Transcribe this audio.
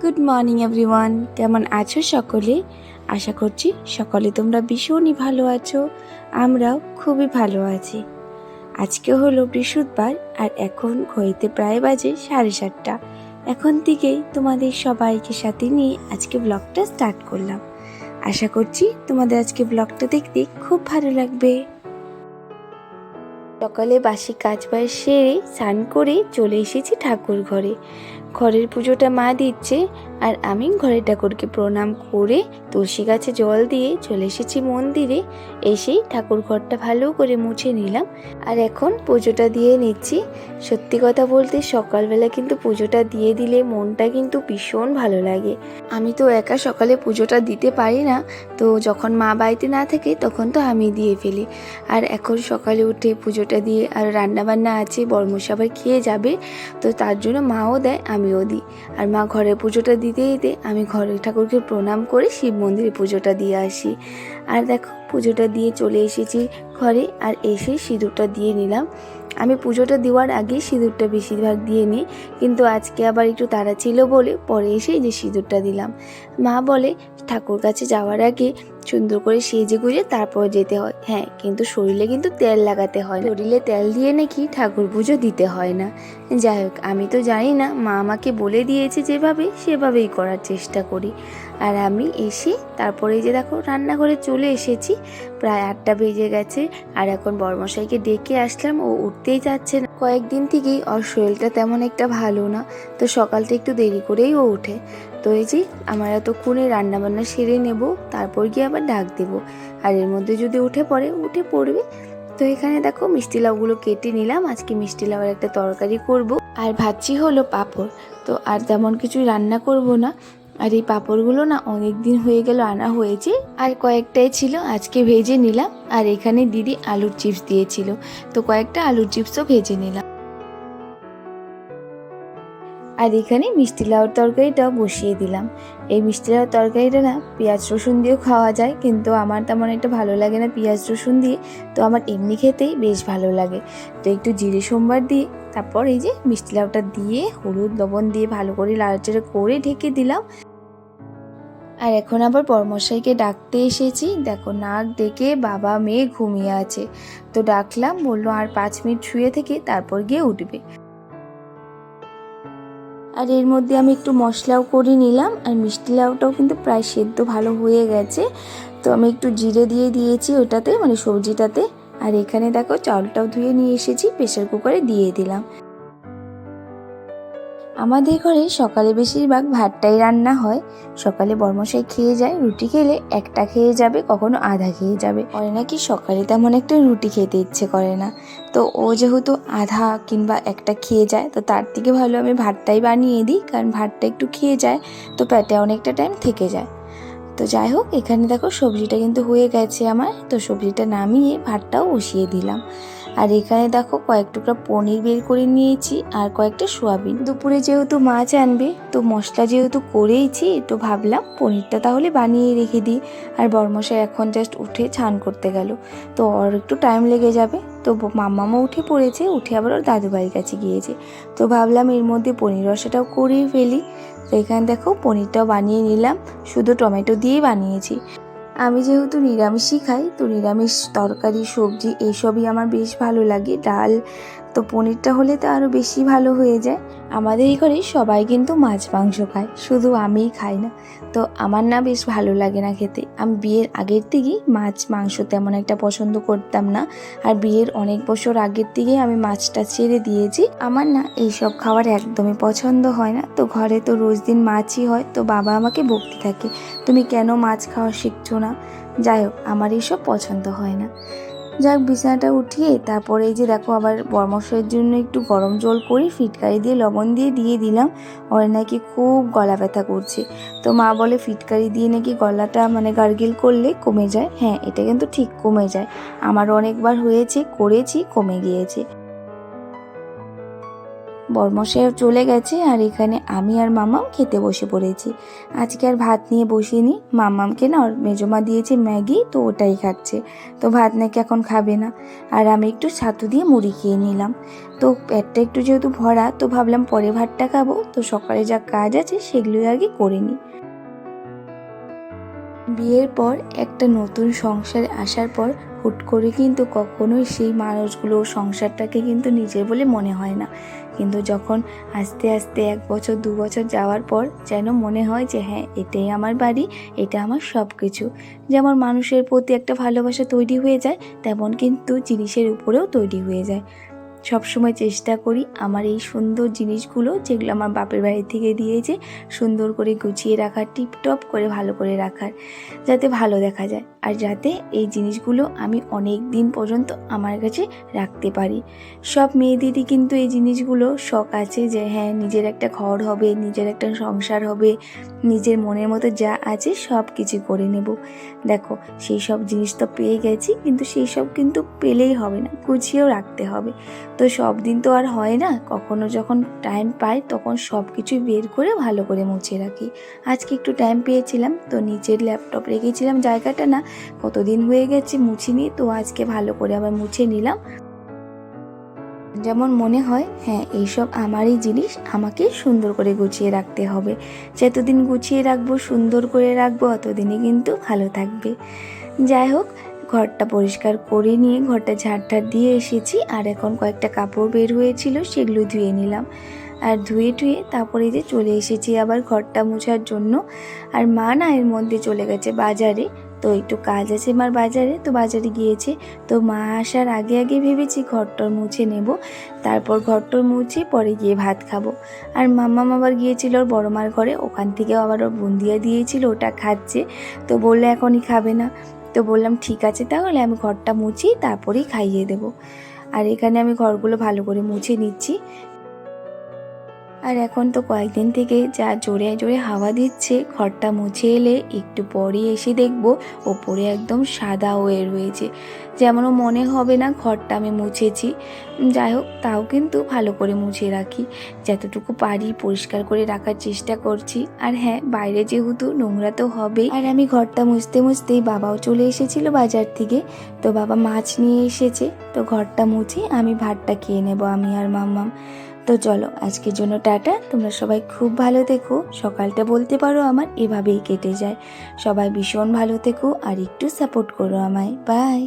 Good morning everyone, কেমন আছো সকলে? আশা করছি সকলে তোমরা ভীষণই ভালো আছো। আমরাও খুবই ভালো আছি। আজকে হলো বৃহস্পতিবার আর এখন ঘড়িতে প্রায় বাজে 7:30। এখন থেকেই তোমাদের সবাইকে সাথে নিয়ে আজকে ব্লগটা স্টার্ট করলাম। আশা করছি তোমাদের আজকে ব্লগটা দেখতে খুব ভালো লাগবে। সকালে বাসি কাজ বাজ সেরে স্নান করে চলে এসেছি ঠাকুর ঘরে। ঘরের পুজোটা মা দিচ্ছে আর আমি ঘরের ঠাকুরকে প্রণাম করে তুলসী গাছে জল দিয়ে চলে এসেছি মন্দিরে। এসেই ঠাকুর ঘরটা ভালো করে মুছে নিলাম আর এখন পুজোটা দিয়ে নিচ্ছি। সত্যি কথা বলতে সকালবেলা কিন্তু পুজোটা দিয়ে দিলে মনটা কিন্তু ভীষণ ভালো লাগে। আমি তো একা সকালে পুজোটা দিতে পারি না, তো যখন মা বাড়িতে না থাকে তখন তো আমি দিয়ে ফেলি। আর এখন সকালে উঠে পুজোটা দিয়ে আর রান্নাবান্না আছে, বড়মশাই আবার খেয়ে যাবে, তো তার জন্য মাও দেয় আমিও দিই। আর মা ঘরে পুজোটা দিতে দিতে আমি ঘরের ঠাকুরকে প্রণাম করে শিব মন্দিরে পুজোটা দিয়ে আসি। আর দেখো পুজোটা দিয়ে চলে এসেছি ঘরে আর এসে সিঁদুরটা দিয়ে নিলাম। আমি পুজোটা দেওয়ার আগে সিঁদুরটা বেশিরভাগ দিয়ে নিই, কিন্তু আজকে আবার একটু তাড়া ছিল বলে পরে এসে যে সিঁদুরটা দিলাম। মা বলে ঠাকুর কাছে যাওয়ার আগে সুন্দর করে সেজে গুজে তারপর যেতে হয়। হ্যাঁ, কিন্তু শরীরে কিন্তু তেল লাগাতে হয়, শরীরে তেল দিয়ে নাকি ঠাকুর পুজো দিতে হয় না। যাই হোক, আমি তো জানি না, মা আমাকে বলে দিয়েছে যেভাবে সেভাবেই করার চেষ্টা করি। আর আমি এসে তারপরে যে দেখো রান্নাঘরে চলে এসেছি, প্রায় 8টা বেজে গেছে। আর এখন বড়মশাইকে ডেকে আসলাম, ও উঠতেই যাচ্ছে না। কয়েকদিন থেকেই ওর শরীরটা তেমন একটা ভালো না, তো সকালটা একটু দেরি করেই ও ওঠে। তো এই যে আমার এতক্ষণে রান্নাবান্না সেরে নেব, তারপর গিয়ে আবার ডাক দেব। আর এর মধ্যে যদি উঠে পড়বে। তো এখানে দেখো মিষ্টি লাউগুলো কেটে নিলাম। আজকে মিষ্টি লাউয়ের একটা তরকারি করব আর ভাজি হলো পাঁপড়। তো আর তেমন কিছু রান্না করব না। আর এই পাঁপড়গুলো না অনেক দিন হয়ে গেল আনা হয়েছে, আর কয়েকটাই ছিল, আজকে ভেজে নিলাম। আর এখানে দিদি আলুর চিপস দিয়েছিল, তো কয়েকটা আলুর চিপসও ভেজে নিলাম। আর এখানে মিষ্টি লাউর তরকারিটাও বসিয়ে দিলাম। এই মিষ্টি লাউর তরকারিটা না পেঁয়াজ রসুন দিয়েও খাওয়া যায়, কিন্তু আমার তেমন একটা ভালো লাগে না পেঁয়াজ রসুন দিয়ে, তো আমার এমনি খেতেই বেশ ভালো লাগে। তো একটু জিরে সোমবার দিয়ে তারপর এই যে মিষ্টি লাউটা দিয়ে হলুদ লবণ দিয়ে ভালো করে লাড়াচাড়া করে ঢেকে দিলাম। আর এখন আবার বড়মশাইকে ডাকতে এসেছি। দেখো নাক ডেকে বাবা মেয়ে ঘুমিয়ে আছে, তো ডাকলাম, বললো আর 5 মিনিট শুয়ে থেকে তারপর গিয়ে উঠবে। আর এর মধ্যে আমি একটু মশলাও করে নিলাম। আর মিষ্টি লাউটাও কিন্তু প্রায় সেদ্ধ ভালো হয়ে গেছে, তো আমি একটু জিরে দিয়ে দিয়েছি ওটাতে, মানে সবজিটাতে। আর এখানে দেখো চাউলটাও ধুয়ে নিয়ে এসেছি, প্রেসার কুকারে দিয়ে দিলাম। আমাদের ঘরে সকালে বেশিরভাগ ভাতটাই রান্না হয়। সকালে বর্মশাই খেয়ে যায়, রুটি খেলে একটা খেয়ে যাবে, কখনো আধা খেয়ে যাবে। ওর নাকি সকালে তেমন একটা রুটি খেতে ইচ্ছে করে না, তো ও যেহেতু আধা কিংবা একটা খেয়ে যায়, তো তার থেকে ভালো আমি ভাতটাই বানিয়ে দিই, কারণ ভাতটা একটু খেয়ে যায় তো পেটে অনেকটা টাইম থেকে যায়। তো যাই হোক, এখানে দেখো সবজিটা কিন্তু হয়ে গেছে আমার, তো সবজিটা নামিয়ে ভাতটাও বসিয়ে দিলাম। আর এখানে দেখো কয়েক টুকরা পনির বের করে নিয়েছি আর কয়েকটা সোয়াবিন। দুপুরে যেহেতু মাছ আনবে, তো মশলা যেহেতু করেইছি, তো ভাবলাম পনিরটা তাহলে বানিয়ে রেখে দিই। আর বড়মশাই এখন জাস্ট উঠে স্নান করতে গেল, তো ওর একটু টাইম লেগে যাবে। তো মাম্মামও উঠে পড়েছে, উঠে আবার ওর দাদু বাড়ির কাছে গিয়েছে, তো ভাবলাম এর মধ্যে পনির রসাটাও করেই ফেলি। তো এখানে দেখো পনিরটাও বানিয়ে নিলাম, শুধু টমেটো দিয়েই বানিয়েছি। আমি যেহেতু নিরামিষই খাই, তো নিরামিষ তরকারি সবজি এইসবই আমার বেশ ভালো লাগে, ডাল, তো পনিরটা হলে তো আরও বেশি ভালো হয়ে যায়। আমাদের এই ঘরে সবাই কিন্তু মাছ মাংস খায়, শুধু আমিই খাই না, তো আমার না বেশ ভালো লাগে না খেতে। আমি বিয়ের আগের থেকেই মাছ মাংস তেমন একটা পছন্দ করতাম না, আর বিয়ের অনেক বছর আগের থেকেই আমি মাছটা ছেড়ে দিয়েছি। আমার না এইসব খাবার একদমই পছন্দ হয় না। তো ঘরে তো রোজ দিন মাছই হয়, তো বাবা আমাকে বকতে থাকে, তুমি কেন মাছ খাওয়া শিখছো না। যাই হোক, আমার এইসব পছন্দ হয় না। যাক, বিছানাটা উঠিয়ে তারপরে এই যে দেখো আবার বরমশাইয়ের জন্য একটু গরম জল করে ফিটকারি দিয়ে লবণ দিয়ে দিয়ে দিলাম। ওর নাকি খুব গলা ব্যথা করছে, তো মা বলে ফিটকারি দিয়ে নাকি গলাটা মানে গার্গিল করলে কমে যায়। হ্যাঁ, এটা কিন্তু ঠিক কমে যায়, আমার অনেকবার হয়েছে, করেছি, কমে গিয়েছে। বরমশাইও চলে গেছে আর এখানে আমি আর মাম্মাম খেতে বসে পড়েছি। আজকে আর ভাত নিয়ে বসিনি, মাম্মামকে না ওর মেজমা দিয়েছে ম্যাগি, তো ওটাই খাচ্ছে। তো ভাত নাকি এখন খাবে না, আর আমি একটু ছাতু দিয়ে মুড়ি খেয়ে নিলাম। তো পেটটা একটু যেহেতু ভরা, তো ভাবলাম পরে ভাতটা খাবো, তো সকালে যা কাজ আছে সেগুলোই আগে করে নিই। বিয়ের পর একটা নতুন সংসারে আসার পর হুট করে কিন্তু কখনোই সেই মানুষগুলো সংসারটাকে কিন্তু নিজের বলে মনে হয় না, কিন্তু যখন আস্তে আস্তে 1 বছর 2 বছর যাওয়ার পর যেন মনে হয় যে হ্যাঁ, এটাই আমার বাড়ি, এটা আমার সব কিছু। যেমন মানুষের প্রতি একটা ভালোবাসা তৈরি হয়ে যায়, তেমন কিন্তু জিনিসের উপরেও তৈরি হয়ে যায়। সবসময় চেষ্টা করি আমার এই সুন্দর জিনিসগুলো, যেগুলো আমার বাপের বাড়ি থেকে দিয়েছে, সুন্দর করে গুছিয়ে রাখার, টিপটপ করে ভালো করে রাখার, যাতে ভালো দেখা যায়, আর যাতে এই জিনিসগুলো আমি অনেক দিন পর্যন্ত আমার কাছে রাখতে পারি। সব মেয়েদেরই কিন্তু এই জিনিসগুলো শখ আছে যে হ্যাঁ, নিজের একটা ঘর হবে, নিজের একটা সংসার হবে, নিজের মনের মতো যা আছে সব কিছু করে নেব। দেখো, সেই সব জিনিস তো পেয়ে গেছি, কিন্তু সেই সব কিন্তু পেলেই হবে না, গুছিয়েও রাখতে হবে। তো সব দিন তো আর হয় না, কখনো যখন টাইম পাই তখন সব কিছু বের করে ভালো করে মুছে রাখি। আজকে একটু টাইম পেয়েছিলাম, তো নিচের ল্যাপটপ রেখেছিলাম, জায়গাটা না কতদিন হয়ে গেছে মুছিনি, তো আজকে ভালো করে আবার মুছে নিলাম। যেমন মনে হয় হ্যাঁ, এইসব আমারই জিনিস, আমাকে সুন্দর করে গুছিয়ে রাখতে হবে। যতদিন গুছিয়ে রাখবো, সুন্দর করে রাখবো, অতদিনই কিন্তু ভালো থাকবে। যাই হোক, ঘরটা পরিষ্কার করে নিয়ে ঘরটা ঝাড় দিয়ে এসেছি, আর এখন কয়েকটা কাপড় বের হয়েছিল সেগুলো ধুয়ে নিলাম, আর ধুয়ে টুয়ে তারপরে যে চলে এসেছি আবার ঘরটা মোছার জন্য। আর মা না এর মধ্যে চলে গেছে বাজারে, তো একটু কাজ আছে মার বাজারে, তো বাজারে গিয়েছে। তো মা আসার আগে আগে ভেবেছি ঘরটর মুছে নেব, তারপর ঘরটর মুছে পরে গিয়ে ভাত খাবো। আর মাম্মাম আবার গিয়েছিল ওর বড় মার ঘরে, ওখান থেকেও আবার ওর বুন্দিয়া দিয়েছিল, ওটা খাচ্ছে। তো বললে এখনই খাবে না, তো বললাম ঠিক আছে, তাহলে আমি ঘরটা মুছি, তারপরেই খাইয়ে দেব। আর এখানে আমি ঘরগুলো ভালো করে মুছে নিচ্ছি। আর এখন তো কয়েকদিন থেকে যা জোরে জোরে হাওয়া দিচ্ছে, ঘরটা মুছে এলে একটু পরই এসে দেখবো ওপরে একদম সাদা হয়ে রয়েছে, যেমনও মনে হবে না ঘরটা আমি মুছেছি। যাই হোক, তাও কিন্তু ভালো করে মুছে রাখি, যতটুকু পারি পরিষ্কার করে রাখার চেষ্টা করছি। আর হ্যাঁ, বাইরে যেহেতু নোংরা তো হবেই। আর আমি ঘরটা মুছতে মুছতেই বাবাও চলে এসেছিল বাজার থেকে, তো বাবা মাছ নিয়ে এসেছে, তো ঘরটা মুছে আমি ভাতটা খেয়ে নেব, আমি আর মাম্মাম। তো চলো, আজকের জন্য টাটা। তোমরা সবাই খুব ভালো থেকো। সকালটা বলতে পারো আমার এভাবেই কেটে যায়। সবাই ভীষণ ভালো থেকো আর একটু সাপোর্ট করো আমায়। বাই।